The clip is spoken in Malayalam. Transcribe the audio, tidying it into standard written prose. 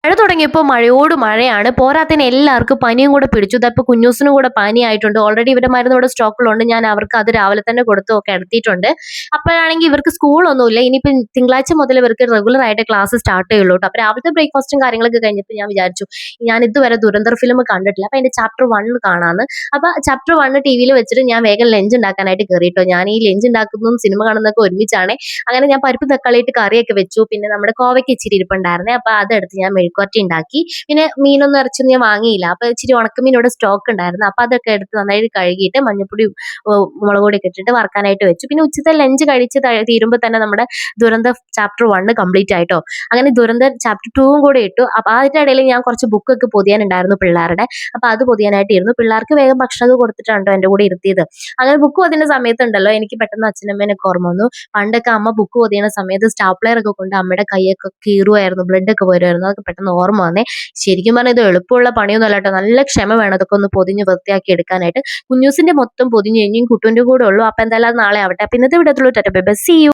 മഴ തുടങ്ങിയപ്പോൾ മഴയോട് മഴയാണ്. പോരാത്തതിന് എല്ലാവർക്കും പനിയും കൂടെ പിടിച്ചു. ഇതപ്പോൾ കുഞ്ഞൂസിനും കൂടെ പനിയായിട്ടുണ്ട്. ഓൾറെഡി ഇവരുടെ മരുന്ന് ഇവിടെ സ്റ്റോക്കിലുണ്ട്. ഞാൻ അവർക്ക് അത് രാവിലെ തന്നെ കൊടുത്തു കിടത്തിയിട്ടുണ്ട്. അപ്പോഴാണെങ്കിൽ ഇവർക്ക് സ്കൂളൊന്നുമില്ല. ഇനിയിപ്പം തിങ്കളാഴ്ച മുതൽ ഇവർക്ക് റെഗുലർ ആയിട്ട് ക്ലാസ് സ്റ്റാർട്ട് ചെയ്യുള്ളൂ കേട്ടോ. അപ്പോൾ രാവിലത്തെ ബ്രേക്ക്ഫാസ്റ്റും കാര്യങ്ങളൊക്കെ കഴിഞ്ഞപ്പോൾ ഞാൻ വിചാരിച്ചു ഞാൻ ഇതുവരെ ദുരന്തർ ഫിലിം കണ്ടിട്ടില്ല. അപ്പോൾ അതിന്റെ ചാപ്റ്റർ 1 കാണാമെന്ന്. അപ്പോൾ ചാപ്റ്റർ 1 ടിവിയിൽ വെച്ചിട്ട് ഞാൻ വേഗം ലഞ്ച് ഉണ്ടാക്കാനായിട്ട് കയറിയിട്ടോ. ഞാൻ ഈ ലഞ്ച് ഉണ്ടാക്കുന്നതും സിനിമ കാണുന്നതൊക്കെ ഒരുമിച്ചാണ്. അങ്ങനെ ഞാൻ പരിപ്പ് തക്കാളിയിട്ട് കറിയൊക്കെ വെച്ചു. പിന്നെ നമ്മുടെ കോവയ്ക്ക് ഇച്ചിരി ഇരിപ്പുണ്ടായിരുന്നേ. അപ്പോൾ അതെടുത്ത് ഞാൻ മെഴുക്കുവരട്ടി ഉണ്ടാക്കി. പിന്നെ മീനൊന്നും ഇറച്ചിയൊന്നും ഞാൻ വാങ്ങിയില്ല. അപ്പോൾ ഇച്ചിരി ഉണക്കമീൻ ഇവിടെ സ്റ്റോക്ക് ഉണ്ടായിരുന്നു. അപ്പോൾ അതൊക്കെ എടുത്ത് നന്നായിട്ട് കഴുകിയിട്ട് മഞ്ഞപ്പൊടിയും മുളക് പൊടിയൊക്കെ ഇട്ടിട്ട് വറക്കാനായിട്ട് വെച്ചു. പിന്നെ ഉച്ചത്തെ ലഞ്ച് കഴിച്ച് തീരുമ്പോൾ തന്നെ നമ്മുടെ ദുരന്ത ചാപ്റ്റർ 1 കംപ്ലീറ്റ് ആയിട്ടോ. അങ്ങനെ ദുരന്ത ചാപ്റ്റർ 2 കൂടെ ഇട്ടു. അപ്പോൾ അതിന്റെ ഇടയിൽ ഞാൻ കുറച്ച് ബുക്കൊക്കെ പൊതിയാനുണ്ടായിരുന്നു പിള്ളേരുടെ. അപ്പോൾ അത് പൊതിയാനായിട്ട് ഇരുന്നു. പിള്ളേർക്ക് വേഗം ഭക്ഷണമൊക്കെ കൊടുത്തിട്ടാണ് കേട്ടോ എൻ്റെ കൂടെ ഇരുത്തിയത്. അങ്ങനെ ബുക്ക് പൊതിയുന്ന സമയത്തുണ്ടല്ലോ എനിക്ക് പെട്ടെന്ന് അച്ഛനമ്മേനൊക്കെ ഓർമ്മ വന്നു. പണ്ടൊക്കെ അമ്മ ബുക്ക് പൊതിയുന്ന സമയത്ത് സ്റ്റാപ്ലെയർ ഒക്കെ കൊണ്ട് അമ്മയുടെ കൈയൊക്കെ കീറുമായിരുന്നു, ബ്ലഡ് ഒക്കെ വരുമായിരുന്നു. അതൊക്കെ പെട്ടെന്ന് ഓർമ്മ വന്നേ. ശരിക്കും പറഞ്ഞാൽ ഇത് എളുപ്പമുള്ള പണിയൊന്നും അല്ല കേട്ടോ. നല്ല ക്ഷമ വേണം അതൊക്കെ ഒന്ന് പൊതിഞ്ഞ് വൃത്തിയാക്കി എടുക്കാനായിട്ട്. കുഞ്ഞൂസിന്റെ മൊത്തം പൊതിഞ്ഞ് കഴിഞ്ഞും കുട്ടുവിന്റെ കൂടെ ഉള്ളൂ. അപ്പൊ എന്തായാലും അത് നാളെ ആവട്ടെ. അപ്പൊ ഇന്നത്തെ വീഡിയോത്തിലുള്ള tata bye bye, see U.